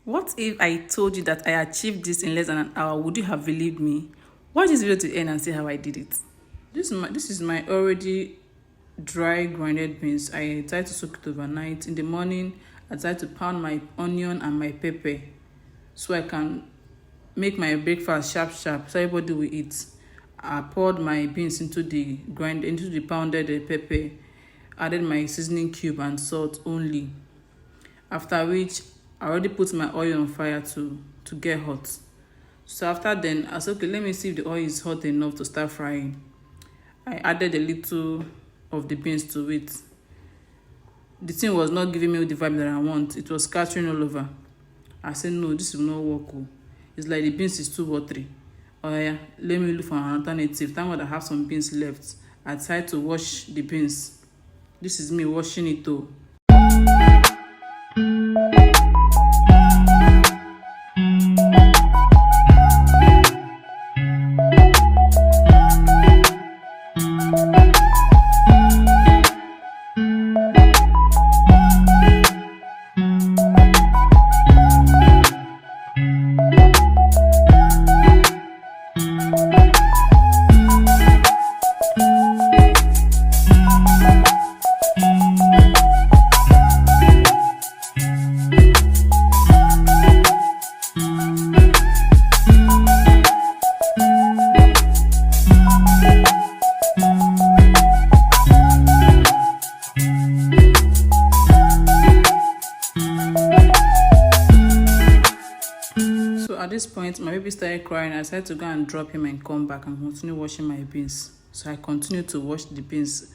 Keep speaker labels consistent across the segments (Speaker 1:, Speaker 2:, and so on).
Speaker 1: What if I told you that I achieved this in less than an hour? Would you have believed me? Watch this video to end and see how I did it. This is my already dry grinded beans. I tried to soak it overnight. In the morning, I tried to pound my onion and my pepper so I can make my breakfast sharp so everybody will eat. I poured my beans into the pounded pepper, added my seasoning cube and salt only. After which, I already put my oil on fire to get hot. So after then, I said, okay, let me see if the oil is hot enough to start frying. I added a little of the beans to it. The thing was not giving me the vibe that I want. It was scattering all over. I said, no, this will not work. It's like the beans is too watery. Oh yeah, let me look for an alternative. Thank God I have some beans left. I tried to wash the beans. This is me washing it too. At this point, my baby started crying. I decided to go and drop him and come back and continue washing my beans. So I continued to wash the beans.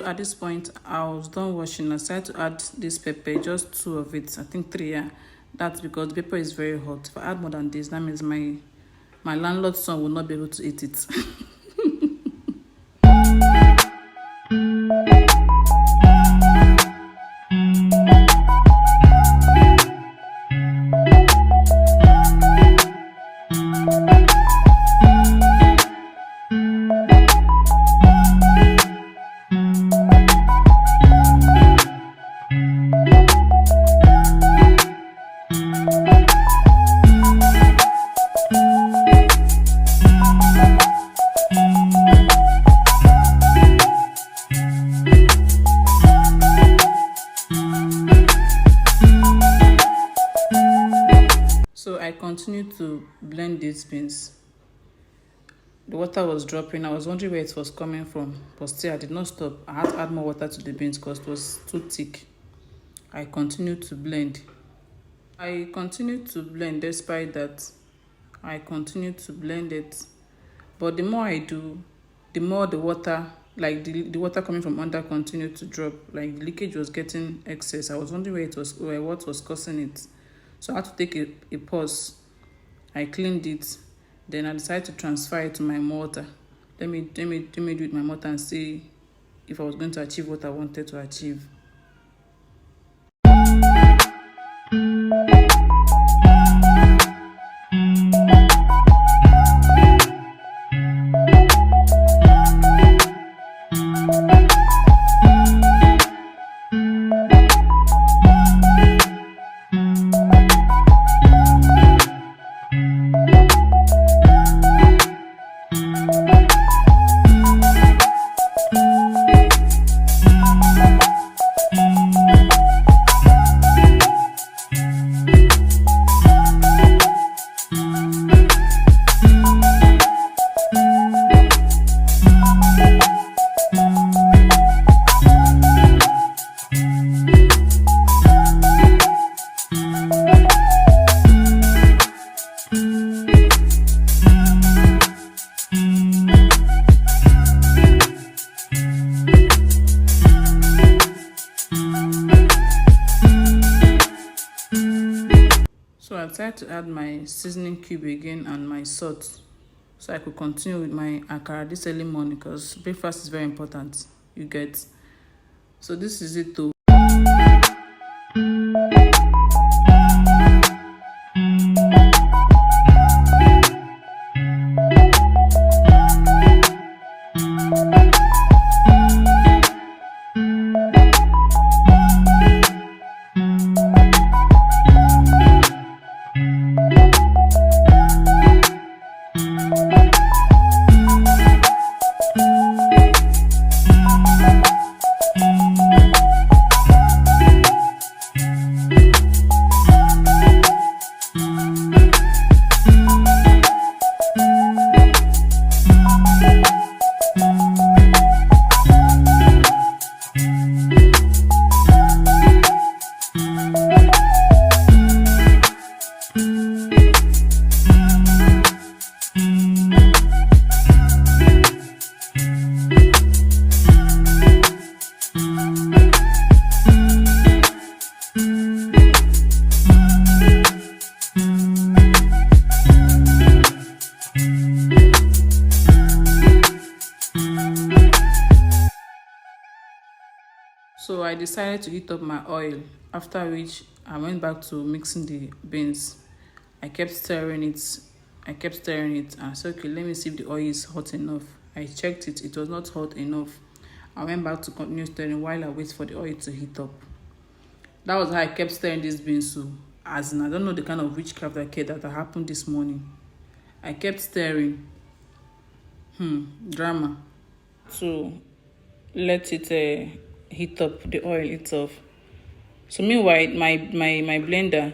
Speaker 1: At this point, I was done washing. I decided to add this pepper, just 2 of it. I think 3, yeah. That's because the pepper is very hot. If I add more than this, that means my landlord's son will not be able to eat it. So I continued to blend these beans. The water was dropping. I was wondering where it was coming from, but still I did not stop. I had to add more water to the beans because it was too thick. I continued to blend. Despite that. I continued to blend it. But the more I do, the more the water, like the water coming from under, continued to drop. Like the leakage was getting excess. I was wondering what was causing it. So I had to take a pause. I cleaned it. Then I decided to transfer it to my mortar. Let me do it with my mortar and see if I was going to achieve what I wanted to achieve. decided to add my seasoning cube again and my salt so I could continue with my akara this early morning because breakfast is very important. You get. So this is it though. So I decided to heat up my oil, after which I went back to mixing the beans. I kept stirring it. And I said, okay, let me see if the oil is hot enough. I checked it. It was not hot enough. I went back to continue stirring while I wait for the oil to heat up. That was how I kept stirring these beans. So, as in, I don't know the kind of witchcraft that happened this morning. I kept stirring. Drama. So, let it heat up the oil itself. So meanwhile, my blender,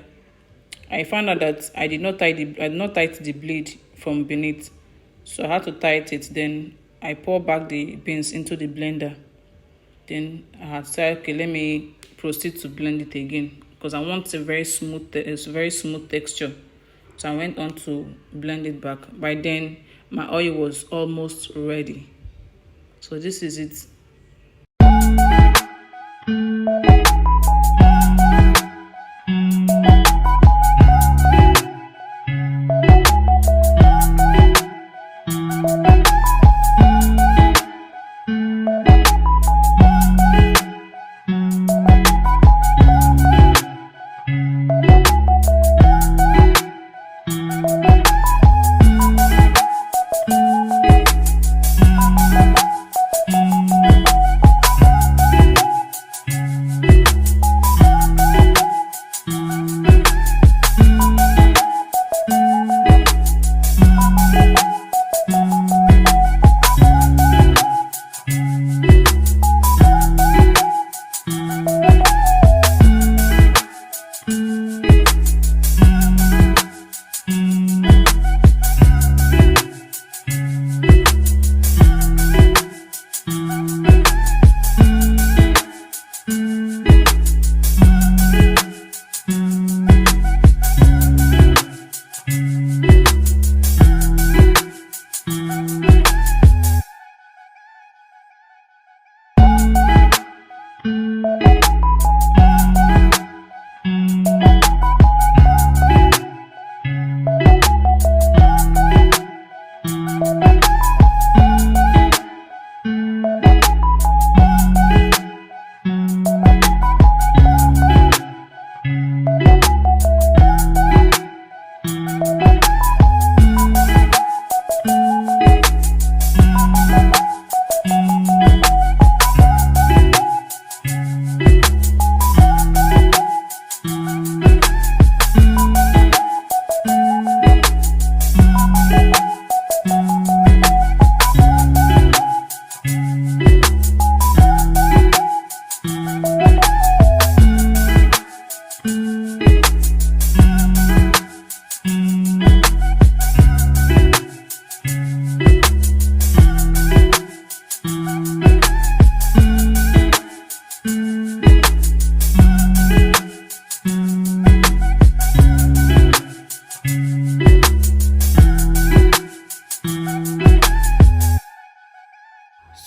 Speaker 1: I found out that I did not tighten the blade from beneath, so I had to tighten it. Then I pour back the beans into the blender. Then I had said, okay, let me proceed to blend it again because I want a very smooth texture. So I went on to blend it back. By then, my oil was almost ready. So this is it.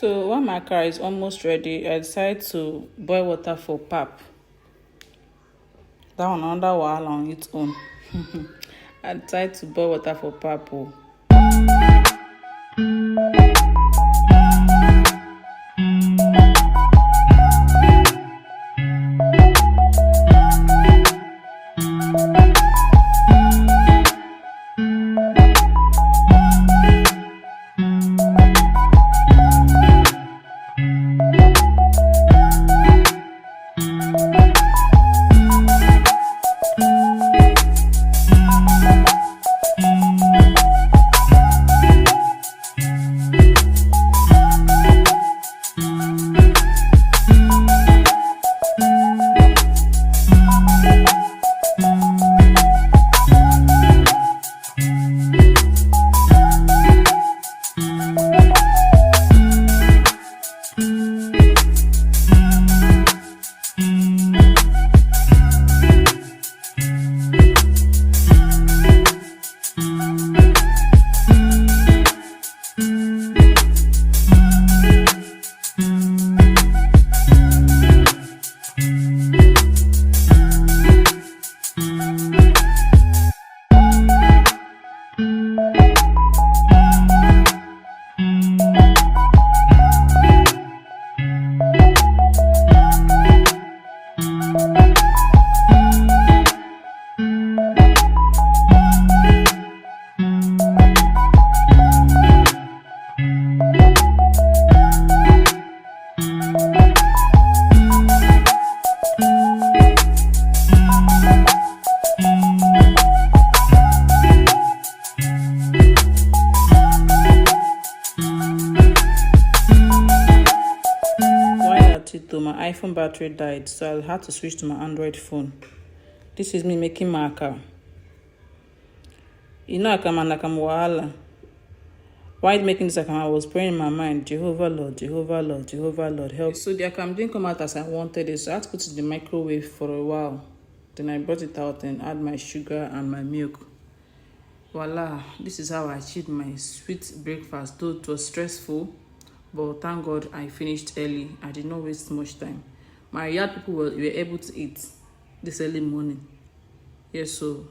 Speaker 1: So while my akara is almost ready, I decided to boil water for pap. That one another wahala on its own. I tried to boil water for purple. My iPhone battery died, so I had to switch to my Android phone. This is me making my akara. You know akamu wahala. While making this akamu, I was praying in my mind, Jehovah Lord, Jehovah Lord, Jehovah Lord, help. So the akamu didn't come out as I wanted it, so I had to put it in the microwave for a while. Then I brought it out and add my sugar and my milk. Voila, this is how I achieved my sweet breakfast, though it was stressful. But thank God I finished early. I did not waste much time. My yard people were able to eat this early morning. Yes, so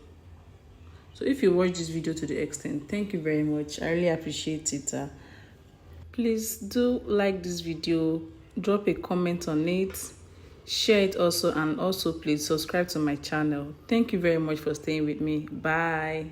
Speaker 1: if you watch this video to the extent, thank you very much. I really appreciate it. Please do like this video, drop a comment on it, share it also, and also please subscribe to my channel. Thank you very much for staying with me. Bye.